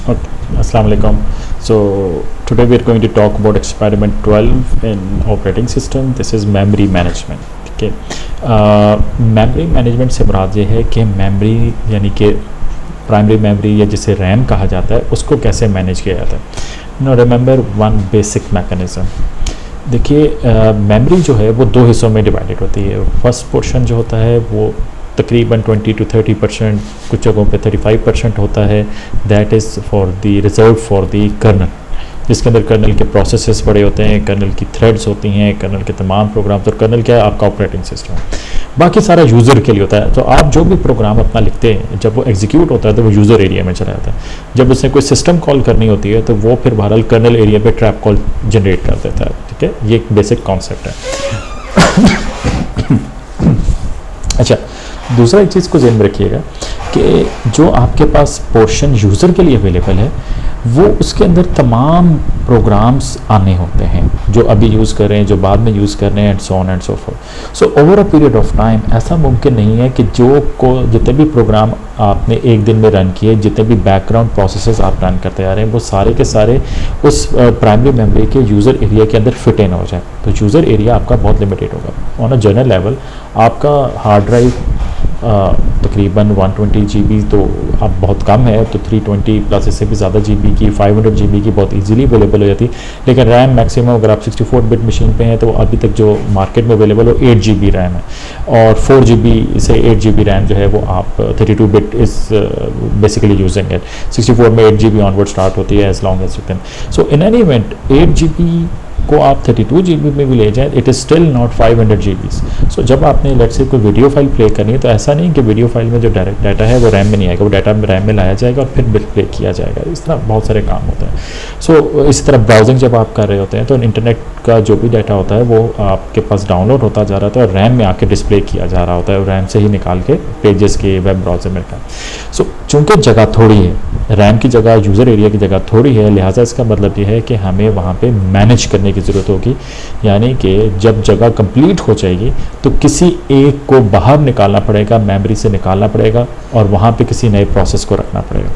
Okay, Assalamu alaikum. So today we are going to talk about experiment 12 in operating system. This is memory management. ठीक है, memory management से मुराद ये है कि memory यानी कि प्राइमरी मेमोरी या जिसे रैम कहा जाता है उसको कैसे मैनेज किया जाता है। No remember one basic mechanism. देखिए मेमोरी जो है वो दो हिस्सों में डिवाइडेड होती है। फर्स्ट पोर्शन जो होता है वो तकरीबन 20 to 30%, कुछ जगहों पे 35% होता है। That is for the reserve for the kernel, जिसके अंदर कर्नल के प्रोसेसेस पड़े होते हैं, कर्नल की थ्रेड्स होती हैं, कर्नल के तमाम प्रोग्राम्स। और कर्नल क्या है? आपका ऑपरेटिंग सिस्टम। बाकी सारा यूज़र के लिए होता है। तो आप जो भी प्रोग्राम अपना लिखते हैं जब वो एग्जीक्यूट होता है तो वो यूज़र एरिया में चला जाता है। जब उसे कोई सिस्टम कॉल करनी होती है तो वो फिर बहरहाल कर्नल एरिया पे ट्रैप कॉल जनरेट कर देता है। ठीक है, ये एक बेसिक कॉन्सेप्ट है। अच्छा, दूसरा एक चीज़ को ज़हन में रखिएगा कि जो आपके पास पोर्शन यूज़र के लिए अवेलेबल है वो उसके अंदर तमाम प्रोग्राम्स आने होते हैं जो अभी यूज़ कर रहे हैं, जो बाद में यूज़ कर रहे हैं, and so on and so fourth. So over a period of time ऐसा मुमकिन नहीं है कि जितने भी प्रोग्राम आपने एक दिन में रन किए, जितने भी बैकग्राउंड प्रोसेसेस आप रन करते आ रहे हैं वो सारे के सारे उस प्राइमरी मेमोरी के यूज़र एरिया के अंदर फिट इन हो जाए। तो यूज़र एरिया आपका बहुत लिमिटेड होगा। ऑन अ जनरल लेवल आपका हार्ड ड्राइव तकरीबन 120 GB तो अब बहुत कम है, तो 320 प्लस इससे भी ज़्यादा GB की 500 GB की बहुत इजीली अवेलेबल हो जाती है। लेकिन रैम मैक्सिमम अगर आप 64 बिट मशीन पे हैं तो अभी तक जो मार्केट में अवेलेबल हो 8 GB रैम है, और 4 GB से 8 GB रैम जो है वो आप 32 bit is basically using it. 64 में 8 GB ऑनवर्ड स्टार्ट होती है as long as you can. So in any event 8 GB को आप 32 GB में भी ले जाएं, it is still not 500 GB। सो जब आपने लेट्स से कोई वीडियो फाइल प्ले करनी है तो ऐसा नहीं कि वीडियो फाइल में जो डायरेक्ट डाटा है वो रैम में नहीं आएगा, वो डाटा रैम में लाया जाएगा और फिर प्ले किया जाएगा। इस तरह बहुत सारे काम होते हैं। सो इसी तरह ब्राउजिंग जब आप कर रहे होते हैं तो इंटरनेट का जो भी डाटा होता है वो आपके पास डाउनलोड होता जा रहा होता है और रैम में आके डिस्प्ले किया जा रहा होता है, और रैम से ही निकाल के पेजेस के वेब ब्राउज़र में का। सो चूँकि जगह थोड़ी है, रैम की जगह, यूज़र एरिया की जगह थोड़ी है, लिहाजा इसका मतलब ये है कि हमें वहाँ पे मैनेज करने की ज़रूरत होगी। यानी कि जब जगह कंप्लीट हो जाएगी तो किसी एक को बाहर निकालना पड़ेगा, मेमोरी से निकालना पड़ेगा और वहाँ पे किसी नए प्रोसेस को रखना पड़ेगा।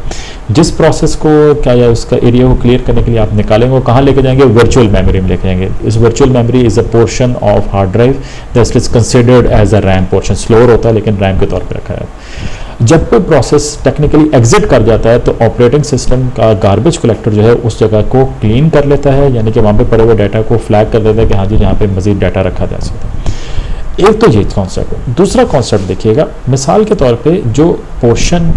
जिस प्रोसेस को क्या या उसका एरिया को क्लियर करने के लिए आप निकालेंगे वो कहाँ लेके जाएंगे? वर्चुअल मेमोरी में लेके जाएंगे। इस virtual memory is a portion of hard drive that is considered as a RAM portion. Slower होता है लेकिन रैम के तौर पर रखा है। जब कोई प्रोसेस टेक्निकली एग्जिट कर जाता है तो ऑपरेटिंग सिस्टम का गार्बेज कलेक्टर जो है उस जगह को क्लीन कर लेता है, यानी कि वहाँ पे पड़े हुए डाटा को फ्लैग कर देता है कि हाँ जी यहाँ पे मज़ीद डाटा रखा जा सकता है। एक तो ये कॉन्सेप्ट है। दूसरा कॉन्सेप्ट देखिएगा, मिसाल के तौर पे जो पोर्शन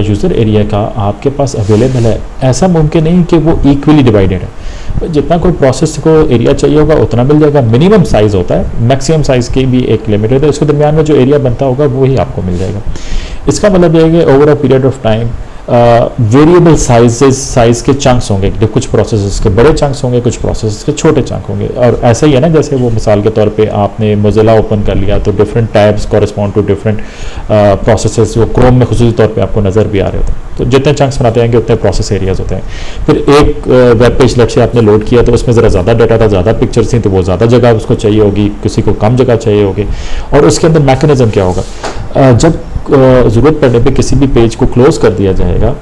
यूज़र एरिया का आपके पास अवेलेबल है ऐसा मुमकिन नहीं कि वो इक्वली डिवाइडेड है। जितना कोई प्रोसेस को एरिया चाहिए होगा उतना मिल जाएगा। मिनिमम साइज़ होता है, मैक्सिमम साइज़ की भी एक लिमिट है, तो इसके दरमियान में जो एरिया बनता होगा वही आपको मिल जाएगा। इसका मतलब ये है कि over a period of time variable size के चंक्स होंगे। कुछ प्रोसेसेस के बड़े चंक्स होंगे, कुछ प्रोसेसेस के छोटे चंक होंगे। और ऐसा ही है ना, जैसे वो मिसाल के तौर पे आपने मोज़िला ओपन कर लिया तो different tabs correspond to different processes वो क्रोम में खुसूसी तौर पे आपको नज़र भी आ रहे होते हैं। तो जितने चंक्स बनाते हैं उतने प्रोसेस एरियाज होते हैं। फिर एक वेब पेज लेट से आपने लोड किया तो उसमें ज़रा ज़्यादा डाटा था, ज़्यादा पिक्चर्स थी, तो वो ज़्यादा जगह उसको चाहिए होगी, किसी को कम जगह चाहिए होगी। और उसके अंदर मैकेनिज्म क्या होगा? जब ज़रूरत पड़ने पे किसी भी पेज को क्लोज कर दिया जाएगा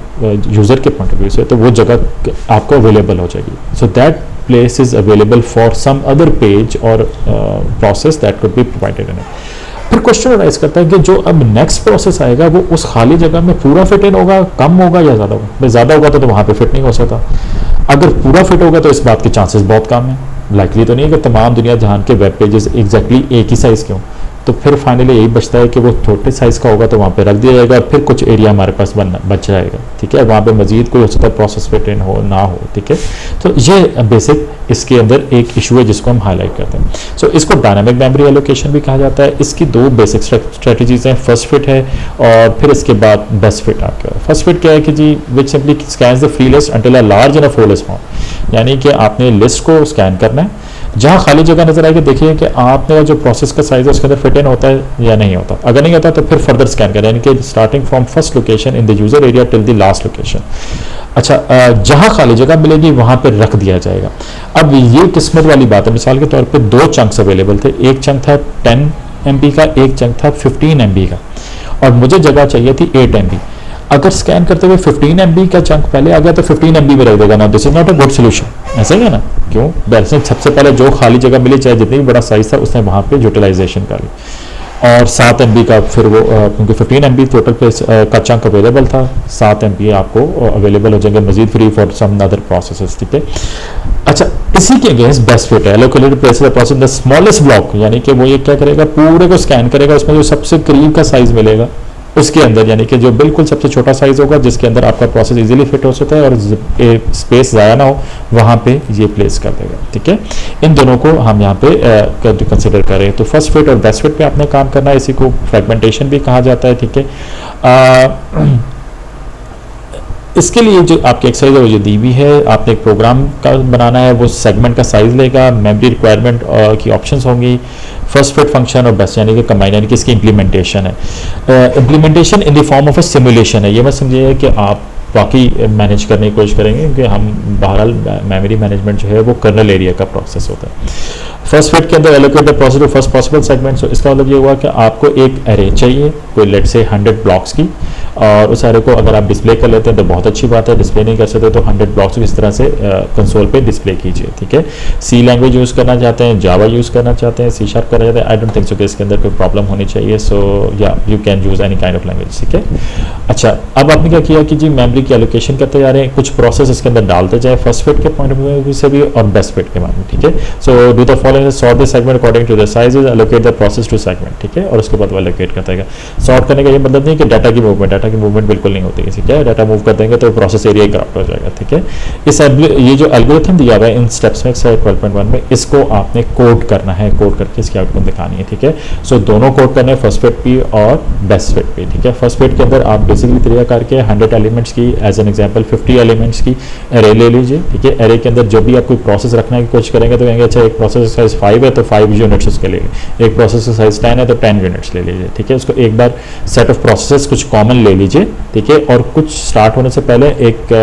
यूज़र के पॉइंट ऑफ व्यू से तो वो जगह आपको अवेलेबल हो जाएगी। So that place is available for some other page और process that could be provided in it. फिर क्वेश्चन राइज करता है कि जो अब नेक्स्ट प्रोसेस आएगा वो उस खाली जगह में पूरा फिट इन होगा, कम होगा या ज़्यादा होगा? भाई ज़्यादा होगा तो वहाँ पे फिट नहीं हो सकता। अगर पूरा फिट होगा तो इस बात के चांसेस बहुत कम हैं। लाइकली तो नहीं है कि तमाम दुनिया जहान के वेब पेजेस एग्जैक्टली एक ही साइज़ के हों। तो फिर फाइनली यही बचता है कि वो छोटे साइज़ का होगा तो वहाँ पे रख दिया जाएगा और फिर कुछ एरिया हमारे पास बच जाएगा। ठीक है, वहाँ पे मजीद कोई हो सकता है प्रोसेस फिट इन हो ना हो। ठीक है, तो ये बेसिक इसके अंदर एक इशू है जिसको हम हाईलाइट करते हैं। सो इसको डायनामिक मेमोरी एलोकेशन भी कहा जाता है। इसकी दो बेसिक स्ट्रेटजीज हैं, फर्स्ट फिट है और फिर इसके बाद बेस्ट फिट आपके। फर्स्ट फिट क्या है कि जी which simply scans the free list until a large enough hole is found, यानी कि आपने लिस्ट को स्कैन करना है, जहाँ खाली जगह नजर आएगी देखिए कि आपने जो प्रोसेस का साइज है उसके अंदर फिट इन होता है या नहीं होता। अगर नहीं होता तो फिर फर्दर स्कैन करें, यानी कि starting from first location in the user area till the last location. अच्छा, जहाँ खाली जगह मिलेगी वहाँ पर रख दिया जाएगा। अब ये किस्मत वाली बात है। मिसाल के तौर पर दो चंक्स अवेलेबल थे, एक चंक था 10 MB का, एक चंक था 15 MB का, और मुझे जगह चाहिए थी 8 MB। अगर स्कैन करते हुए 15 MB का चंक पहले आ गया तो 15 MB में रख देगा ना, this is not a good solution, ऐसा ही है ना। क्यों? दरअसल सबसे पहले जो खाली जगह मिली, चाहे जितनी भी बड़ा साइज था, उसने वहां पे यूटिलाइजेशन कर ली। और 7 MB का फिर वो क्योंकि 15 MB टोटल प्लेस का चंक अवेलेबल था, 7 MB आपको अवेलेबल हो जाएंगे मजीद free for some other processes, ठीक है। अच्छा, इसी के अगेंस्ट बेस्ट फिट है allocated places process the smallest block, यानी कि वो ये क्या करेगा, पूरे को स्कैन करेगा, उसमें जो सबसे करीब का साइज मिलेगा उसके अंदर, यानी कि जो बिल्कुल सबसे छोटा साइज होगा जिसके अंदर आपका प्रोसेस इजीली फिट हो सकता है और स्पेस ज़ाया ना हो, वहाँ पे ये प्लेस कर देगा, ठीक है। इन दोनों को हम यहाँ पे कंसिडर करें तो फर्स्ट फिट और बेस्ट फिट पे आपने काम करना है। इसी को फ्रेगमेंटेशन भी कहा जाता है, ठीक है। इसके लिए जो आपकी एक्सरसाइज है वो जो दी हुई है, आपने एक प्रोग्राम का बनाना है, वो सेगमेंट का साइज लेगा, मेमोरी रिक्वायरमेंट की ऑप्शंस होंगी, फर्स्ट फिट फंक्शन और बेस्ट, यानी कि कंबाइन, यानी कि इसकी इंप्लीमेंटेशन है। Implementation in the form of a simulation है। ये मत समझिए कि आप बाकी मैनेज करने की कोशिश करेंगे, क्योंकि हम बहरहाल मेमोरी मैनेजमेंट जो है वो कर्नल एरिया का प्रोसेस होता है। फर्स्ट फिट के अंदर allocate the process to first possible segment. इसका मतलब ये हुआ कि आपको एक एरे चाहिए, कोई लेट से 100 ब्लॉक्स की, और उस एरे को अगर आप डिस्प्ले कर लेते हैं तो बहुत अच्छी बात है, डिस्प्ले नहीं कर सकते तो 100 ब्लॉक्स को इस तरह से कंसोल पे डिस्प्ले कीजिए, ठीक है। सी लैंग्वेज यूज़ करना चाहते हैं, जावा यूज़ करना चाहते हैं, C# करना चाहते हैं, आई डोंट थिंक सो कि इसके अंदर कोई प्रॉब्लम होनी चाहिए। सो या you can use any kind of language, ठीक है। अच्छा, अब आपने क्या किया कि जी मेमोरी की एलोकेशन करते जा रहे हैं, कुछ प्रोसेस इसके अंदर डालते जाए फर्स्ट फिट के पॉइंट ऑफ व्यू से भी और बेस्ट फिट के बारे में, ठीक है। So do the following, sort the segment according to the sizes, allocate the process to segment, ठीक है। और उसके बाद वो एलोकेट करता है। सॉर्ट करने का ये मतलब नहीं कि डाटा की मूवमेंट बिल्कुल नहीं होती है, ठीक है। डाटा मूव कर देंगे तो प्रोसेस एरिया करप्ट हो जाएगा, ठीक है। इस ये जो एल्गोरिथम दिया हुआ है इन स्टेप्स में एक्सरसाइज 12.1 में, इसको आपने कोड करना है, कोड करके इसकी आउटपुट दिखानी है, ठीक है। सो दोनों कोड करने हैं, फर्स्ट फिट भी और बेस्ट फिट भी, ठीक है। फर्स्ट फिट के अंदर आप बेसिकली तरीका करके 100 एलिमेंट्स की, एज एन एग्जांपल 50 एलिमेंट्स की एरे ले लीजिए, ठीक है। एरे के अंदर जब भी आप कोई प्रोसेस रखने की कोशिश करेंगे तो कहेंगे अच्छा एक प्रोसेस साइज 5 है तो 5 यूनिट्स उसके लिए, एक प्रोसेस साइज 10 है तो 10 यूनिट्स ले लीजिए, ठीक है। उसको एक बार सेट ऑफ प्रोसेस कुछ कॉमन ले लीजिए, ठीक है। और कुछ स्टार्ट होने से पहले एक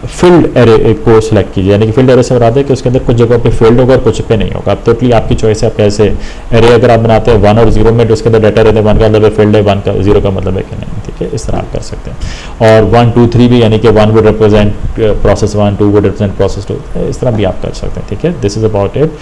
फील्ड एरे को सिलेक्ट कीजिए, यानी कि फील्ड एरे से बता दें कि उसके अंदर कुछ जगहों पे फील्ड होगा और कुछ पे नहीं होगा। अब टोटली आपकी चॉइस है, आप कैसे एरे अगर आप बनाते हैं 1 और 0 में, तो उसके अंदर डाटा रहते हैं, 1 का मतलब है फील्ड है, 1 का 0 का मतलब है कि नहीं, ठीक है। इस तरह आप कर सकते हैं। और 1 2 3 भी, यानी कि 1 would represent process 1, 2 would represent process 2, इस तरह भी आप कर सकते हैं, ठीक है। This is about it.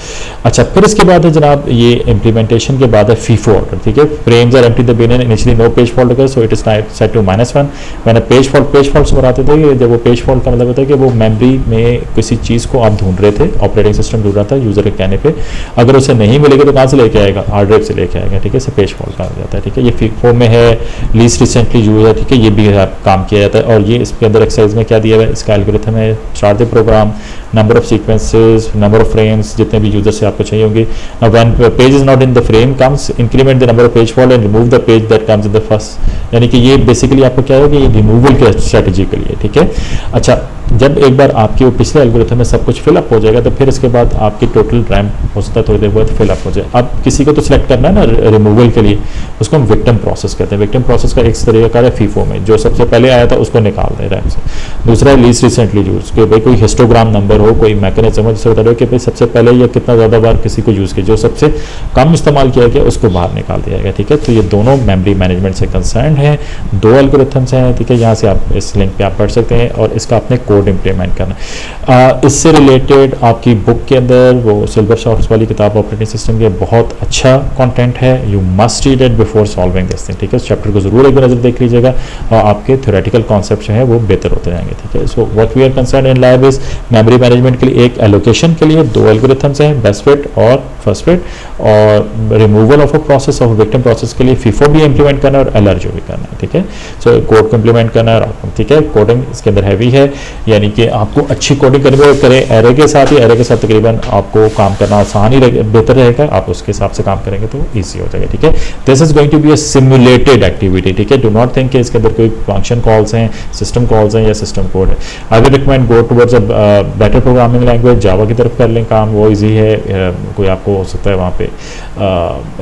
अच्छा, फिर इसके बाद है जनाब ये इंप्लीमेंटेशन के बाद है फीफो ऑर्डर, ठीक है। Frames are empty the bin and initially no page fault अगर, so it is set to -1। मैंने पेज फॉल्ट से बताते थे, जब वो पेज फॉल्ट का मतलब होता है कि वो मेमोरी में किसी चीज़ को आप ढूंढ रहे थे, ऑपरेटिंग सिस्टम ढूंढ रहा था यूजर के कहने पे, अगर उसे नहीं मिलेगा तो कहाँ से लेके आएगा, हार्ड ड्राइव से लेके आएगा, ठीक है। इसे पेज फॉल्ट कहा जाता है, ठीक है। ये फीफो में है, लीस्ट रिसेंटली यूज है, ठीक है। ये भी काम किया जाता है। और ये इसके अंदर एक्सरसाइज में क्या दिया हुआ है, इसका एल्गोरिथम है, start the program, number of sequences, number of frames, जितने भी यूजर से आपको चाहिए होंगे। When page is not in the frame comes, increment the number of page fault and remove the page that comes in the first, यानी कि ये basically आपको क्या है कि ये रिमूवल की स्ट्रेटजी के लिए, ठीक है। अच्छा, जब एक बार आपके वो पिछले एल्गोरिथम में सब कुछ फिलअप हो जाएगा तो फिर इसके बाद आपकी टोटल रैम हो सकता है थोड़ी देर बाद फिलअप हो जाए। अब किसी को तो सिलेक्ट करना है ना रिमूवल के लिए, उसको हम विक्टिम प्रोसेस कहते हैं। विक्टिम प्रोसेस का एक तरीका है फीफो में, जो सबसे पहले आया था उसको निकाल दे रैम से। दूसरा है लीस्ट रिसेंटली यूज, कि भाई कोई हिस्टोग्राम नंबर हो, कोई मैकेनिज्म हो, जिससे बता रहे हो कि भाई सबसे पहले या कितना ज़्यादा बार किसी को यूज़ किया, जो सबसे कम इस्तेमाल किया गया उसको बाहर निकाल दिया गया, ठीक है। तो ये दोनों मेमोरी मैनेजमेंट से कंसर्न है, 2 एल्गोरिथम्स हैं, ठीक है। यहाँ से आप इस लिंक पे आप पढ़ सकते हैं और इसका आपने कोड इंप्लीमेंट करना। इससे रिलेटेड आपकी बुक के अंदर वो सिल्वर शॉर्ट्स वाली किताब ऑपरेटिंग सिस्टम के बहुत अच्छा कंटेंट है, you must read it before solving this thing, ठीक है। इस चैप्टर को जरूर एक नज़र देख लीजिएगा और आपके थ्योरेटिकल कॉन्सेप्ट जो है वो बेहतर होते जाएंगे, ठीक है। So what we are concern in lab is memory management के लिए एक एलोकेशन के लिए 2 एल्गोरिथम्स हैं, बेस्ट फिट और फर्स्ट फिट, और removal of a process of victim process के लिए फीफो भी इंप्लीमेंट करना है और एलआरजो भी करना है, ठीक है। सो कोड को इंप्लीमेंट करना है, ठीक है। कोडिंग इसके अंदर हैवी है, यानी कि आपको अच्छी कोडिंग करनी करें एरे के साथ ही, एरे के साथ तकरीबन आपको काम करना आसान ही बेहतर रहेगा, आप उसके हिसाब से काम करेंगे तो ईजी हो जाएगा, ठीक है। This is going to be a simulated activity, ठीक है। डू नॉट थिंक कि इसके अंदर कोई फंक्शन कॉल्स हैं, सिस्टम कॉल्स हैं या सिस्टम कोड है। I will recommend go towards a better programming language, Java की तरफ कर लें काम, वो ईजी है। कोई आपको हो सकता है वहाँ पे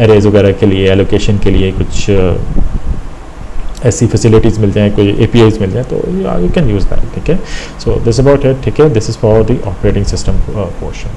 एरेज वगैरह के लिए, एलोकेशन के लिए कुछ ऐसी फैसिलिटीज़ मिल जाएँ, कोई APIs मिल जाए तो यू कैन यूज़ दैट, ठीक है। सो दिस अबाउट इट, ठीक है। This is for the operating system portion.